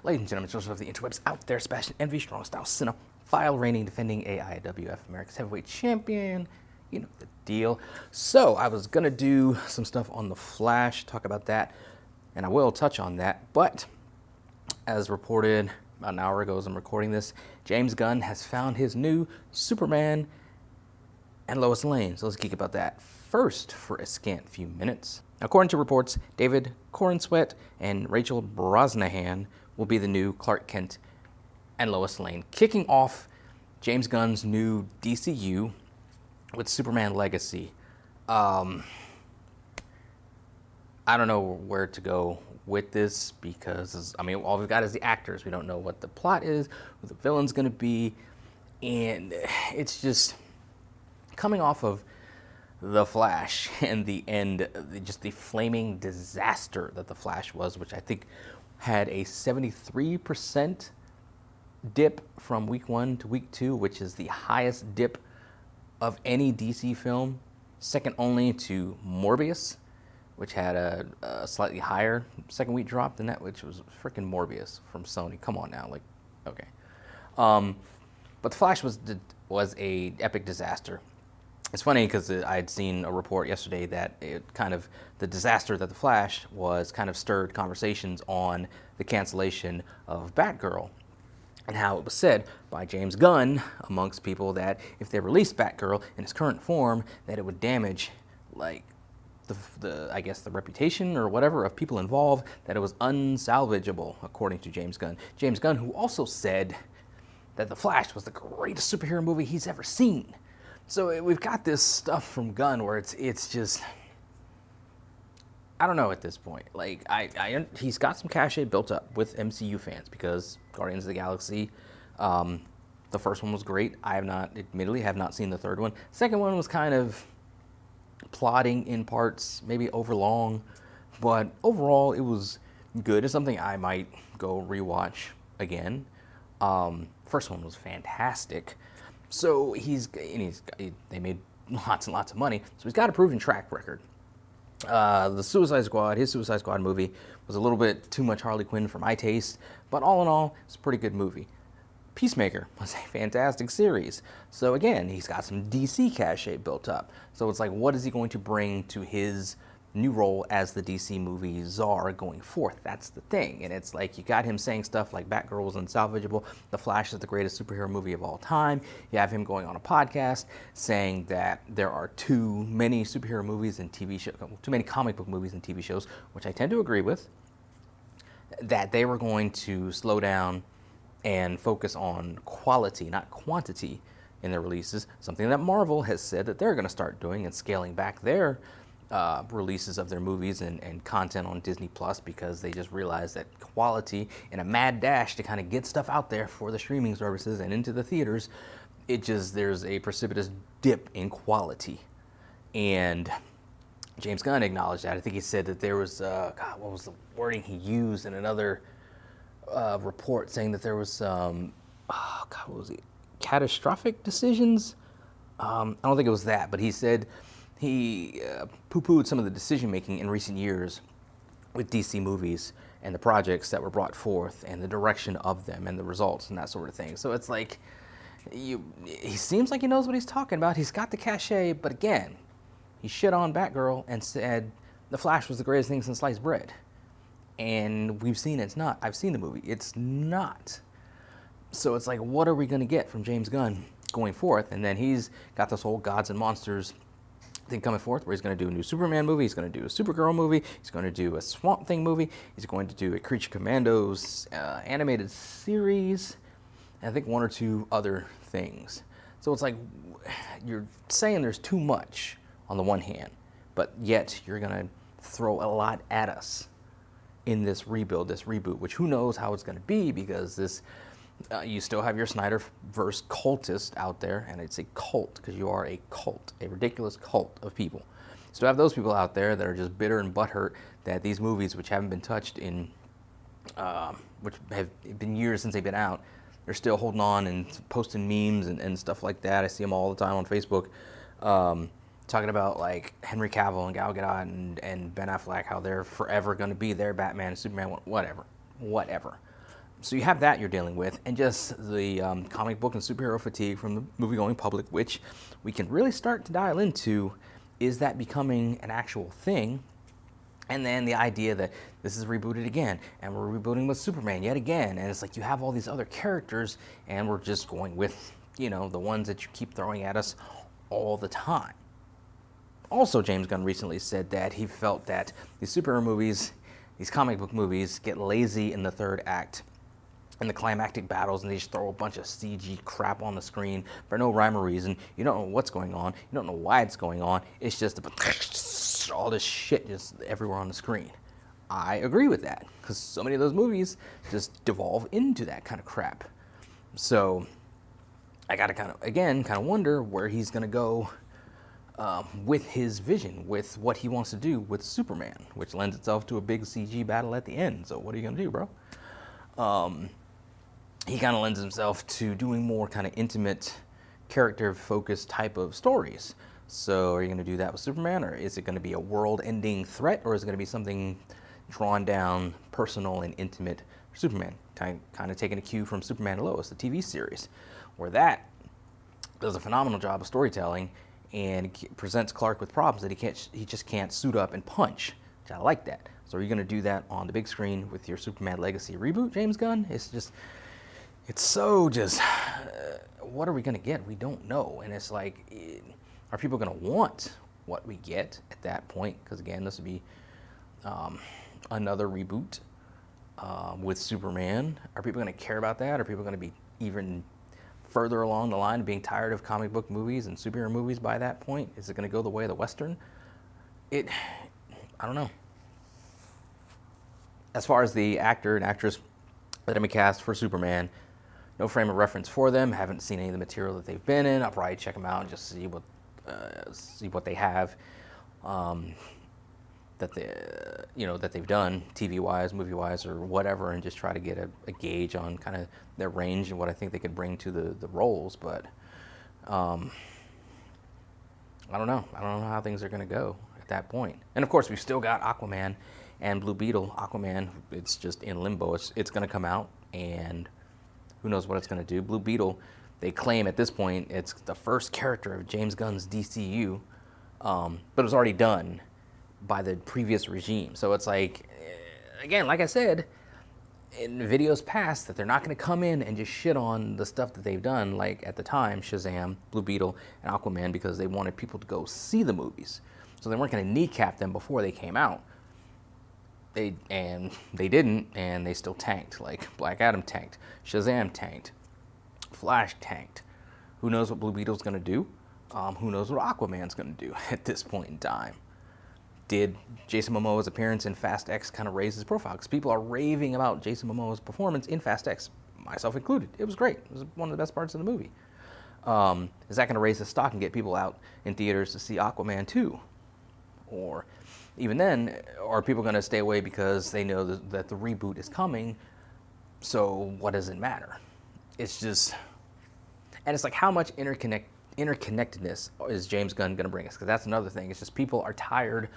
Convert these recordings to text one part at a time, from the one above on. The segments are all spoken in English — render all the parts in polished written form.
Ladies and gentlemen, children of the interwebs out there, Sebastian Envy, strong style cinephile, reigning, defending AIWF America's heavyweight champion. You know the deal. So I was gonna do some stuff on The Flash, talk about that, and I will touch on that. But as reported about an hour ago as I'm recording this, James Gunn has found his new Superman and Lois Lane. So let's geek about that first for a scant few minutes. According to reports, David Corenswet and Rachel Brosnahan will be the new Clark Kent and Lois Lane, kicking off James Gunn's new DCU with Superman Legacy. I don't know where to go with this because, I mean, all we've got is the actors. We don't know what the plot is, who the villain's going to be, and it's just coming off of The Flash and the end, just the flaming disaster that The Flash was, which I think had a 73% dip from week 1 to week 2, which is the highest dip of any DC film, second only to Morbius, which had a slightly higher second week drop than that, which was freaking Morbius from Sony. Come on now, like, okay. But The Flash was a epic disaster. It's funny because I had seen a report yesterday that the disaster that The Flash was kind of stirred conversations on the cancellation of Batgirl, and how it was said by James Gunn amongst people that if they released Batgirl in its current form, that it would damage like the reputation or whatever of people involved, that it was unsalvageable, according to James Gunn. James Gunn, who also said that The Flash was the greatest superhero movie he's ever seen. So we've got this stuff from Gunn where it's just, I don't know at this point. Like, he's got some cachet built up with MCU fans because Guardians of the Galaxy, the first one was great. I admittedly have not seen the third one. Second one was kind of plotting in parts, maybe overlong, but overall it was good. It's something I might go rewatch again. First one was fantastic. So they made lots and lots of money, so he's got a proven track record. His Suicide Squad movie was a little bit too much Harley Quinn for my taste, but all in all, it's a pretty good movie. Peacemaker was a fantastic series. So again, he's got some DC cachet built up. So it's like, what is he going to bring to his new role as the DC movie czar going forth? That's the thing. And it's like, you got him saying stuff like Batgirl was unsalvageable, The Flash is the greatest superhero movie of all time. You have him going on a podcast saying that there are too many superhero movies and TV shows, too many comic book movies and TV shows, which I tend to agree with, that they were going to slow down and focus on quality, not quantity, in their releases, something that Marvel has said that they're going to start doing and scaling back their releases of their movies and content on Disney Plus, because they just realized that quality, in a mad dash to kind of get stuff out there for the streaming services and into the theaters, there's a precipitous dip in quality. And James Gunn acknowledged that. I think he said that there was, what was the wording he used in another report, saying that there was what was it? Catastrophic decisions? I don't think it was that, but he said he poo-pooed some of the decision-making in recent years with DC movies and the projects that were brought forth and the direction of them and the results and that sort of thing. So it's like, he seems like he knows what he's talking about. He's got the cachet, but again, he shit on Batgirl and said The Flash was the greatest thing since sliced bread. And we've seen it's not. I've seen the movie. It's not. So it's like, what are we going to get from James Gunn going forth? And then he's got this whole Gods and Monsters thing coming forth, where he's going to do a new Superman movie, he's going to do a Supergirl movie, he's going to do a Swamp Thing movie, he's going to do a Creature Commandos animated series, and I think one or two other things. So it's like, you're saying there's too much on the one hand, but yet you're going to throw a lot at us in this rebuild, this reboot, which who knows how it's going to be, because this you still have your Snyderverse cultist out there, and it's a cult, because you are a cult, a ridiculous cult of people. You still have those people out there that are just bitter and butthurt that these movies, which haven't been touched in, which have been years since they've been out, they're still holding on and posting memes and stuff like that. I see them all the time on Facebook, talking about like Henry Cavill and Gal Gadot and Ben Affleck, how they're forever going to be their Batman and Superman, whatever. So you have that you're dealing with, and just the comic book and superhero fatigue from the movie-going public, which we can really start to dial into. Is that becoming an actual thing? And then the idea that this is rebooted again, and we're rebooting with Superman yet again, and it's like you have all these other characters, and we're just going with, the ones that you keep throwing at us all the time. Also, James Gunn recently said that he felt that these superhero movies, these comic book movies, get lazy in the third act, in the climactic battles, and they just throw a bunch of CG crap on the screen for no rhyme or reason. You don't know what's going on. You don't know why it's going on. It's just all this shit just everywhere on the screen. I agree with that, because so many of those movies just devolve into that kind of crap. So I gotta kind of wonder where he's gonna go with his vision, with what he wants to do with Superman, which lends itself to a big CG battle at the end. So what are you gonna do, bro? He kind of lends himself to doing more kind of intimate, character-focused type of stories. So are you going to do that with Superman, or is it going to be a world-ending threat, or is it going to be something drawn down, personal, and intimate for Superman? Kind of taking a cue from Superman and Lois, the TV series, where that does a phenomenal job of storytelling and presents Clark with problems that he just can't suit up and punch. Which I like that. So are you going to do that on the big screen with your Superman Legacy reboot, James Gunn? It's so just, what are we going to get? We don't know. And it's like, are people going to want what we get at that point? Because again, this would be another reboot with Superman. Are people going to care about that? Are people going to be even further along the line of being tired of comic book movies and superhero movies by that point? Is it going to go the way of the Western? I don't know. As far as the actor and actress that have been cast for Superman, no frame of reference for them. Haven't seen any of the material that they've been in. I'll probably check them out and just see what they have that they've done TV-wise, movie-wise, or whatever, and just try to get a gauge on kind of their range and what I think they could bring to the roles. But I don't know. I don't know how things are going to go at that point. And of course, we've still got Aquaman and Blue Beetle. Aquaman, it's just in limbo. It's going to come out, and who knows what it's going to do. Blue Beetle, they claim at this point it's the first character of James Gunn's DCU, but it was already done by the previous regime. So it's like, again, like I said in videos past, that they're not going to come in and just shit on the stuff that they've done, like at the time, Shazam, Blue Beetle, and Aquaman, because they wanted people to go see the movies. So they weren't going to kneecap them before they came out. They didn't, and they still tanked. Like Black Adam tanked, Shazam tanked, Flash tanked. Who knows what Blue Beetle's going to do? Who knows what Aquaman's going to do at this point in time? Did Jason Momoa's appearance in Fast X kind of raise his profile? Because people are raving about Jason Momoa's performance in Fast X, myself included. It was great. It was one of the best parts of the movie. Is that going to raise the stock and get people out in theaters to see Aquaman 2? Or even then, are people going to stay away because they know that the reboot is coming, so what does it matter? It's just, and it's like, how much interconnectedness is James Gunn going to bring us? Because that's another thing. It's just people are tired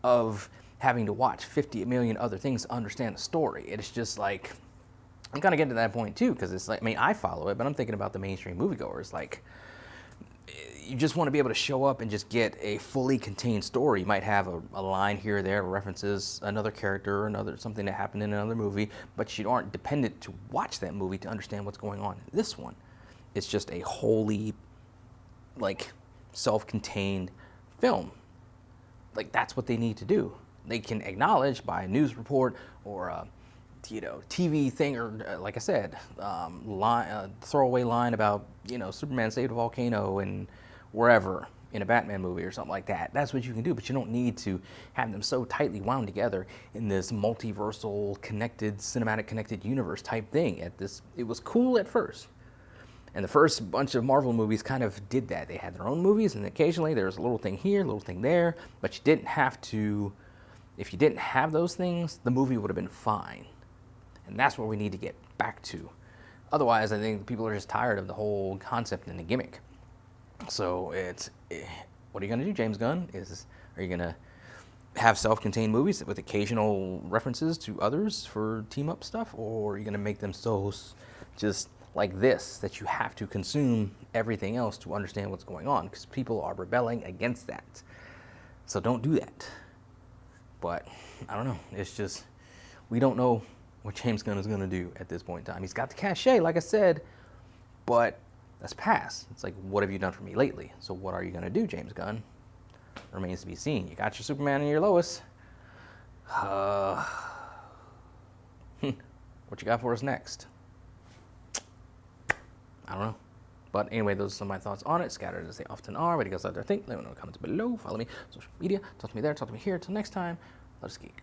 of having to watch 50 million other things to understand the story. It's just like, I'm kind of getting to that point too, because it's like, I mean, I follow it, but I'm thinking about the mainstream moviegoers. Like, you just want to be able to show up and just get a fully contained story. You might have a line here or there, references another character or something that happened in another movie, but you aren't dependent to watch that movie to understand what's going on in this one. It's just a wholly, like, self-contained film. Like, that's what they need to do. They can acknowledge by a news report or a TV thing, or like I said, throwaway line about Superman saved a volcano and wherever in a Batman movie or something like that. That's what you can do, but you don't need to have them so tightly wound together in this multiversal cinematic connected universe type thing. It was cool at first. And the first bunch of Marvel movies kind of did that. They had their own movies, and occasionally there was a little thing here, a little thing there, but you didn't have to, if you didn't have those things, the movie would have been fine. And that's what we need to get back to. Otherwise, I think people are just tired of the whole concept and the gimmick. So what are you going to do, James Gunn? Are you going to have self-contained movies with occasional references to others for team-up stuff, or are you going to make them so just like this that you have to consume everything else to understand what's going on? Because people are rebelling against that. So don't do that. But I don't know. It's just, we don't know what James Gunn is going to do at this point in time. He's got the cachet, like I said, but that's past. It's like, what have you done for me lately? So what are you going to do, James Gunn? Remains to be seen. You got your Superman and your Lois. What you got for us next? I don't know. But anyway, those are some of my thoughts on it, scattered as they often are. What do you guys out there think? Let me know in the comments below. Follow me on social media. Talk to me there. Talk to me here. Until next time, let us geek.